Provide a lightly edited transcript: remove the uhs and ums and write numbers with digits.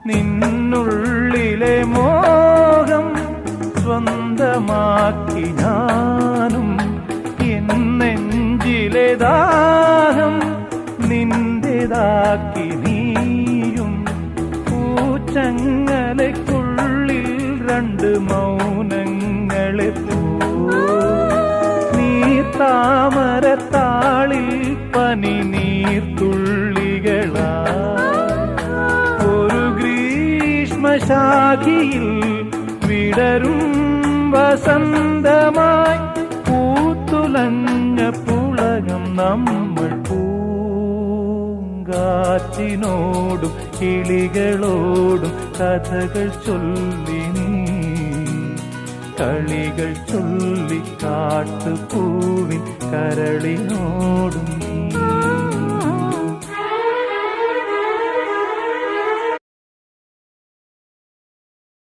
നിന്നുള്ളിലെ മോഹം സ്വന്തമാക്കി ഞാനും, എന്നെഞ്ചിലെ ദാഹം നിന്റേതാക്കി നീയും. പൂച്ചങ്ങലയ്ക്കുള്ളിൽ രണ്ട് മൗനങ്ങളെ താമരത്താളിൽ പനി നീർത്തുള്ളികളാ. ഒരു ഗ്രീഷ്മശാഖിയിൽ വിടരും വസന്തമായി പൂത്തുലഞ്ഞ പുളകം നമ്മൾ. പൂങ്കാറ്റിനോടും കിളികളോടും കഥകൾ ചൊല്ലി നീ, കളികൾ ചൊല്ലി കാട്ടുപൂവിൻ കരളിനോടും